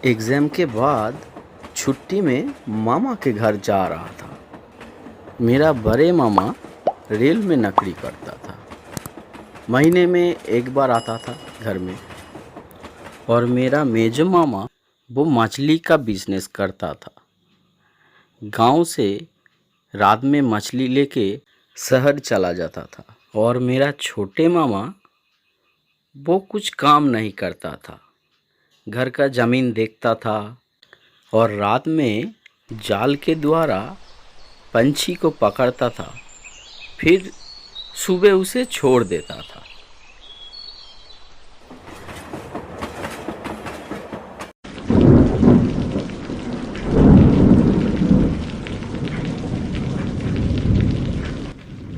Exam के बाद छुट्टी में मामा के घर जा रहा था। मेरा बड़े मामा रेल में नौकरी करता था। महीने में एक बार आता था घर में। और मेरा मेजो मामा वो मछली का बिजनेस करता था। गांव से रात में मछली लेके शहर चला जाता था। और मेरा छोटे मामा वो कुछ काम नहीं करता था, घर का ज़मीन देखता था और रात में जाल के द्वारा पंछी को पकड़ता था, फिर सुबह उसे छोड़ देता था।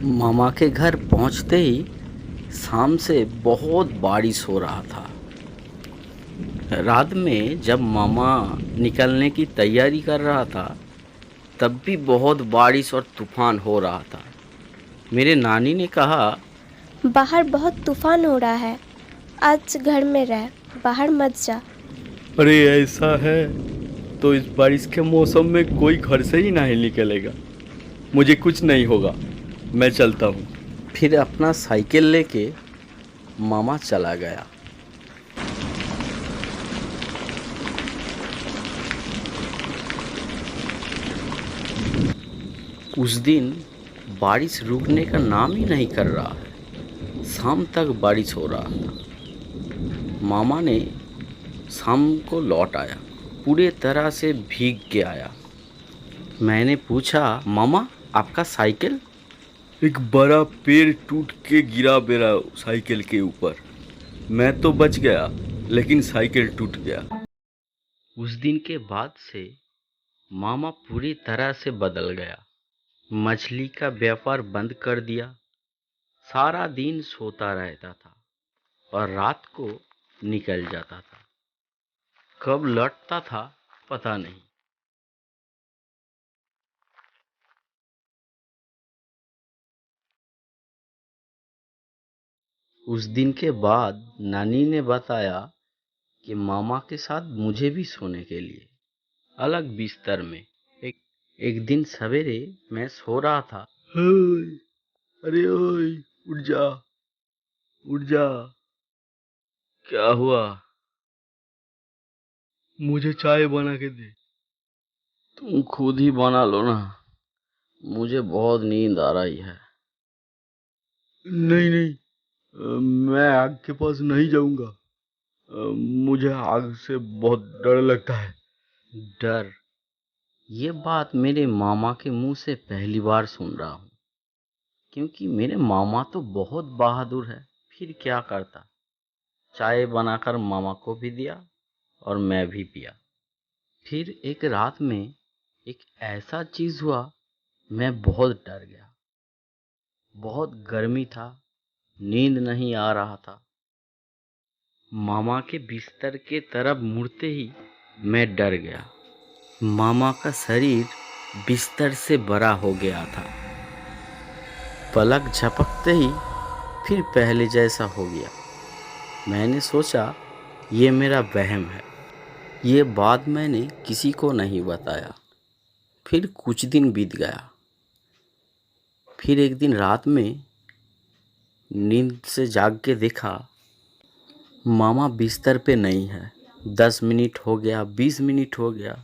मामा के घर पहुंचते ही शाम से बहुत बारिश हो रहा था। रात में जब मामा निकलने की तैयारी कर रहा था तब भी बहुत बारिश और तूफान हो रहा था। मेरे नानी ने कहा, बाहर बहुत तूफान हो रहा है, आज घर में रह, बाहर मत जा। अरे ऐसा है तो इस बारिश के मौसम में कोई घर से ही नहीं निकलेगा। मुझे कुछ नहीं होगा, मैं चलता हूँ। फिर अपना साइकिल लेके मामा चला गया। उस दिन बारिश रुकने का नाम ही नहीं कर रहा है। शाम तक बारिश हो रहा था। मामा ने शाम को लौट आया, पूरे तरह से भीग के आया। मैंने पूछा, मामा आपका साइकिल? एक बड़ा पेड़ टूट के गिरा मेरा साइकिल के ऊपर। मैं तो बच गया लेकिन साइकिल टूट गया। उस दिन के बाद से मामा पूरी तरह से बदल गया। मछली का व्यापार बंद कर दिया। सारा दिन सोता रहता था और रात को निकल जाता था। कब लौटता था पता नहीं। उस दिन के बाद नानी ने बताया कि मामा के साथ मुझे भी सोने के लिए अलग बिस्तर में। एक दिन सवेरे मैं सो रहा था। ओए, अरे ओए, उठ जा, उठ जा। क्या हुआ? मुझे चाय बना के दे। तुम खुद ही बना लो ना, मुझे बहुत नींद आ रही है। नहीं नहीं, मैं आग के पास नहीं जाऊंगा। मुझे आग से बहुत डर लगता है। डर? ये बात मेरे मामा के मुंह से पहली बार सुन रहा हूँ, क्योंकि मेरे मामा तो बहुत बहादुर है। फिर क्या करता, चाय बनाकर मामा को भी दिया और मैं भी पिया। फिर एक रात में एक ऐसा चीज हुआ, मैं बहुत डर गया। बहुत गर्मी था, नींद नहीं आ रहा था। मामा के बिस्तर के तरफ मुड़ते ही मैं डर गया। मामा का शरीर बिस्तर से बड़ा हो गया था। पलक झपकते ही फिर पहले जैसा हो गया। मैंने सोचा ये मेरा वहम है। ये बात मैंने किसी को नहीं बताया। फिर कुछ दिन बीत गया। फिर एक दिन रात में नींद से जाग के देखा, मामा बिस्तर पे नहीं है। 10 मिनट हो गया, 20 मिनट हो गया,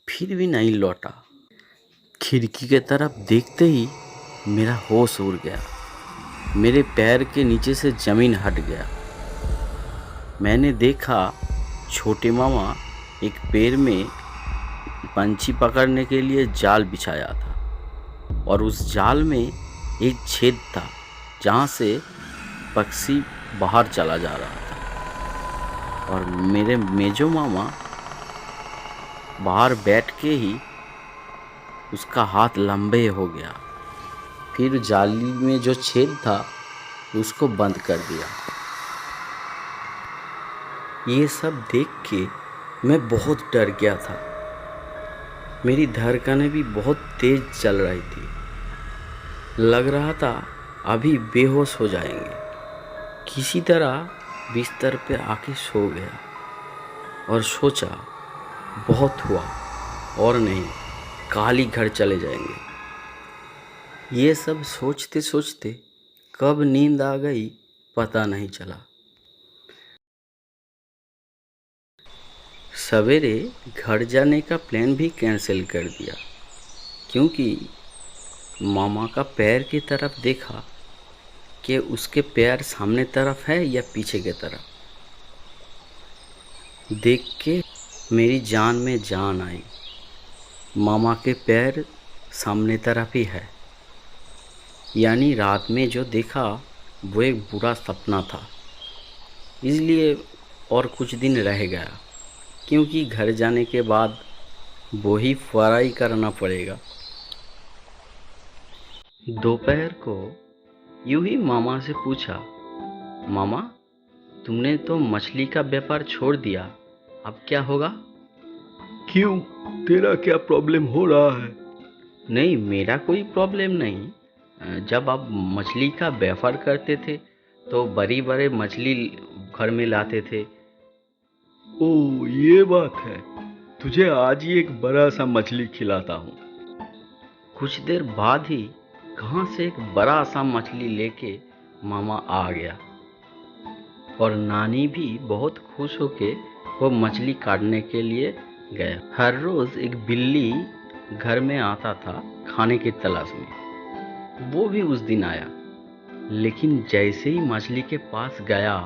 फिर भी नहीं लौटा। खिड़की के तरफ देखते ही मेरा होश उड़ गया। मेरे पैर के नीचे से ज़मीन हट गया। मैंने देखा छोटे मामा एक पेड़ में पंछी पकड़ने के लिए जाल बिछाया था और उस जाल में एक छेद था जहाँ से पक्षी बाहर चला जा रहा था। और मेरे मेजो मामा बाहर बैठ के ही उसका हाथ लंबे हो गया। फिर जाली में जो छेद था उसको बंद कर दिया। ये सब देख के मैं बहुत डर गया था। मेरी धड़कनें भी बहुत तेज चल रही थी। लग रहा था अभी बेहोश हो जाएंगे। किसी तरह बिस्तर पे आके सो गया और सोचा बहुत हुआ और नहीं, काल ही घर चले जाएंगे। ये सब सोचते सोचते कब नींद आ गई पता नहीं चला। सवेरे घर जाने का प्लान भी कैंसिल कर दिया, क्योंकि मामा का पैर की तरफ देखा कि उसके पैर सामने तरफ है या पीछे की तरफ। देख के मेरी जान में जान आई। मामा के पैर सामने तरफ ही है, यानी रात में जो देखा वो एक बुरा सपना था। इसलिए और कुछ दिन रह गया, क्योंकि घर जाने के बाद वो ही फ्राई करना पड़ेगा। दोपहर को यूं ही मामा से पूछा, मामा तुमने तो मछली का व्यापार छोड़ दिया, अब क्या होगा? क्यों, तेरा क्या प्रॉब्लम हो रहा है? नहीं, मेरा कोई प्रॉब्लम नहीं। जब आप मछली का व्यापार करते थे तो बड़ी बड़े मछली घर में लाते थे। ओह, ये बात है। तुझे आज ही एक बड़ा सा मछली खिलाता हूँ। कुछ देर बाद ही कहाँ से एक बड़ा सा मछली लेके मामा आ गया, और नानी भी बहुत खुश होके वो मछली काटने के लिए गया। हर रोज़ एक बिल्ली घर में आता था खाने की तलाश में। वो भी उस दिन आया, लेकिन जैसे ही मछली के पास गया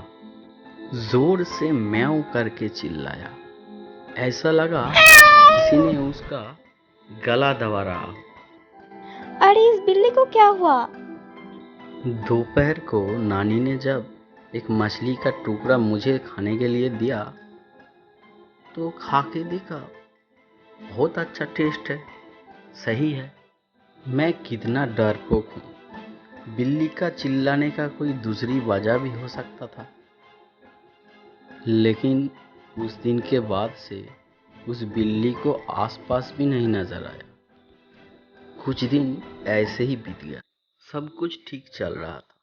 जोर से म्याऊं करके चिल्लाया। ऐसा लगा किसी ने उसका गला दबा रहा। अरे इस बिल्ली को क्या हुआ? दोपहर को नानी ने जब एक मछली का टुकड़ा मुझे खाने के लिए दिया तो खा के देखा, बहुत अच्छा टेस्ट है, सही है। मैं कितना डरपोक हूँ। बिल्ली का चिल्लाने का कोई दूसरी वजह भी हो सकता था, लेकिन उस दिन के बाद से उस बिल्ली को आसपास भी नहीं नजर आया। कुछ दिन ऐसे ही बीत गया, सब कुछ ठीक चल रहा था।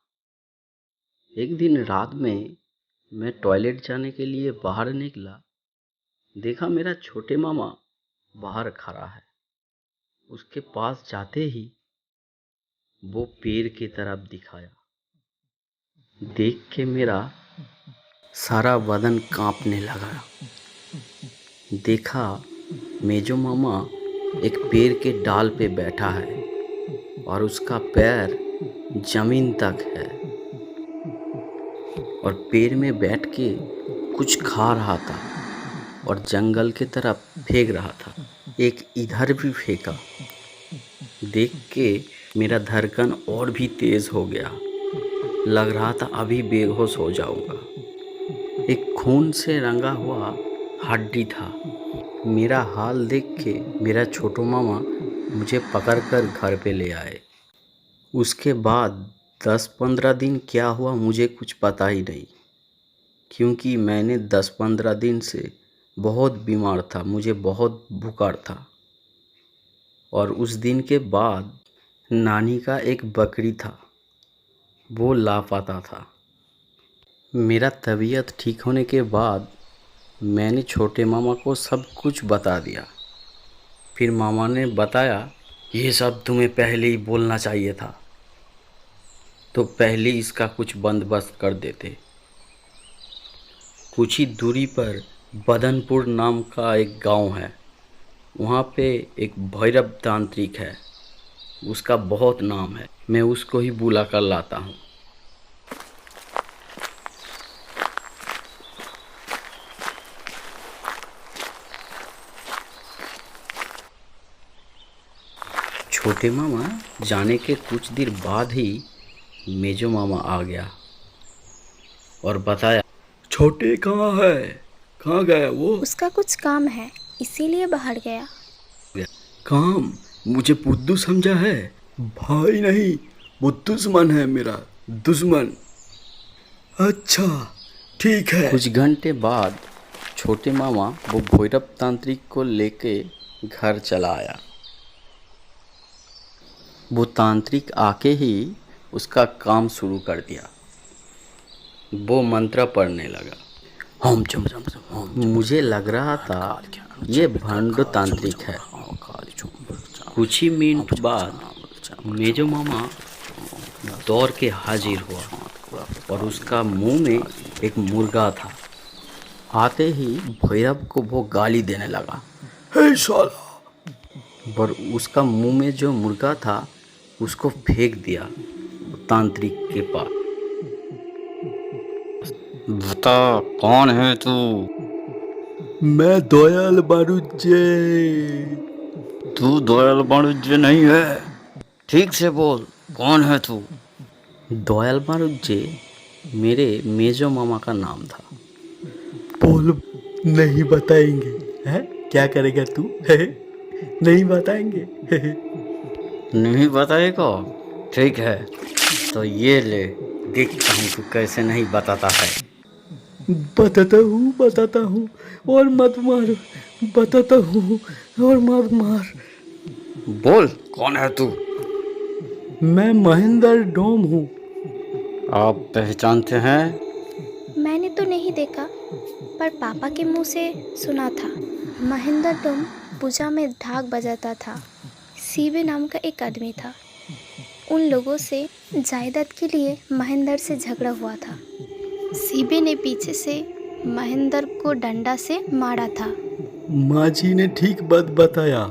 एक दिन रात में मैं टॉयलेट जाने के लिए बाहर निकला, देखा मेरा छोटे मामा बाहर खड़ा है। उसके पास जाते ही वो पेड़ की तरफ दिखाया। देख के मेरा सारा बदन कांपने लगा। देखा मेजो मामा एक पेड़ के डाल पे बैठा है और उसका पैर जमीन तक है, और पेड़ में बैठ के कुछ खा रहा था और जंगल की तरफ फेंक रहा था। एक इधर भी फेंका। देख के मेरा धड़कन और भी तेज हो गया। लग रहा था अभी बेहोश हो जाऊंगा। एक खून से रंगा हुआ हड्डी था। मेरा हाल देख के मेरा छोटू मामा मुझे पकड़कर घर पे ले आए। उसके बाद 10-15 दिन क्या हुआ मुझे कुछ पता ही नहीं, क्योंकि मैंने 10-15 दिन से बहुत बीमार था, मुझे बहुत बुखार था। और उस दिन के बाद नानी का एक बकरी था, वो लापता था। मेरा तबीयत ठीक होने के बाद मैंने छोटे मामा को सब कुछ बता दिया। फिर मामा ने बताया, ये सब तुम्हें पहले ही बोलना चाहिए था, तो पहले इसका कुछ बंदोबस्त कर देते। कुछ ही दूरी पर बदनपुर नाम का एक गांव है, वहाँ पे एक भैरव तांत्रिक है, उसका बहुत नाम है। मैं उसको ही बुला कर लाता हूँ। छोटे मामा जाने के कुछ देर बाद ही मेजो मामा आ गया और बताया, छोटे कहाँ है? कहाँ गया वो? उसका कुछ काम है, इसीलिए बाहर गया। काम? मुझे बुद्धू समझा है? भाई नहीं, वो दुश्मन है मेरा, दुश्मन। अच्छा ठीक है। कुछ घंटे बाद छोटे मामा वो भैरव तांत्रिक को लेके घर चला आया। वो तांत्रिक आके ही उसका काम शुरू कर दिया। वो मंत्र पढ़ने लगा। हम चम चम चम। मुझे लग रहा था ये भंड तांत्रिक है। कुछ ही मिनट बाद मेजो मामा दौड़ के हाजिर हुआ और उसका मुंह में एक मुर्गा था। आते ही भैरव को वो गाली देने लगा, हे साला! और उसका मुंह में जो मुर्गा था उसको फेंक दिया तांत्रिक के पास। बता कौन है तू? मैं दयाल बारूजे। तू दयाल वाणिज्य नहीं है, ठीक से बोल, कौन है तू? दयाल बारूजे मेरे मेजो मामा का नाम था। बोल, नहीं बताएंगे? है क्या करेगा तू? है नहीं बताएंगे? नहीं बताएगा? ठीक है, तो ये ले, देखता हूँ तू कैसे नहीं बताता है। बताता हूँ और मत मार, बताता हूँ और मत मार। बोल, कौन है तू? मैं महेंद्र डोम हूँ। आप पहचानते हैं? मैंने तो नहीं देखा, पर पापा के मुंह से सुना था। महेंद्र तुम पूजा में ढाक बजाता था। सीबे नाम का एक आदमी था। उन लोगों से जायदाद के लिए महेंद्र से झगड़ा हुआ था। सीबे ने पीछे से महेंद्र को डंडा से मारा था। माँ जी ने ठीक बात बताया।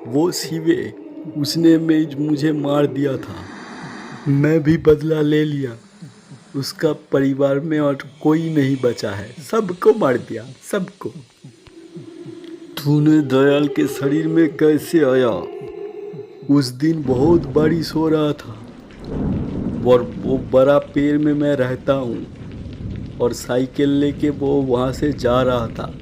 वो शिवे, उसने मुझे मार दिया था। मैं भी बदला ले लिया। उसका परिवार में और कोई नहीं बचा है, सबको मार दिया, सबको। तूने दयाल के शरीर में कैसे आया? उस दिन बहुत बारिश हो रहा था और वो बड़ा पेड़ में मैं रहता हूँ और साइकिल लेके वो वहाँ से जा रहा था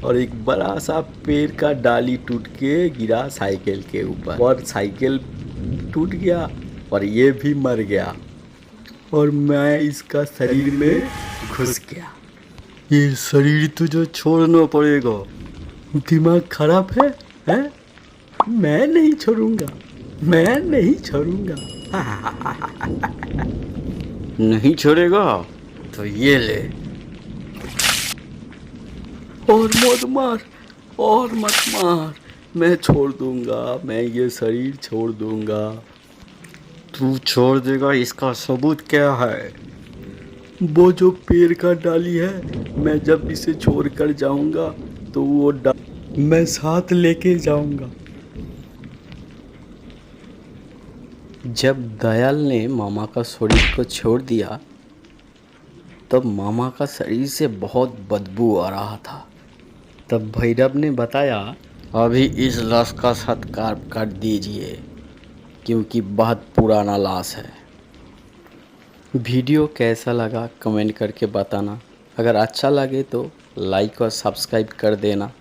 और एक बड़ा सा पेड़ का डाली टूट के गिरा साइकिल के ऊपर और साइकिल टूट गया और ये भी मर गया और मैं इसका शरीर में घुस गया। ये शरीर तुझे छोड़ना पड़ेगा। दिमाग खराब है, हैं? मैं नहीं छोड़ूंगा, मैं नहीं छोड़ूंगा। नहीं छोड़ेगा? तो ये ले। और मत मार, और मत मार। मैं छोड़ दूंगा, मैं ये शरीर छोड़ दूंगा। तू छोड़ देगा, इसका सबूत क्या है? वो जो पेड़ का डाली है, मैं जब इसे छोड़ कर जाऊंगा तो वो मैं साथ लेके जाऊंगा। जब दयाल ने मामा का शरीर को छोड़ दिया तब मामा का शरीर से बहुत बदबू आ रहा था। तब भैरव ने बताया, अभी इस लाश का सत्कार कर दीजिए, क्योंकि बहुत पुराना लाश है। वीडियो कैसा लगा कमेंट करके बताना। अगर अच्छा लगे तो लाइक और सब्सक्राइब कर देना।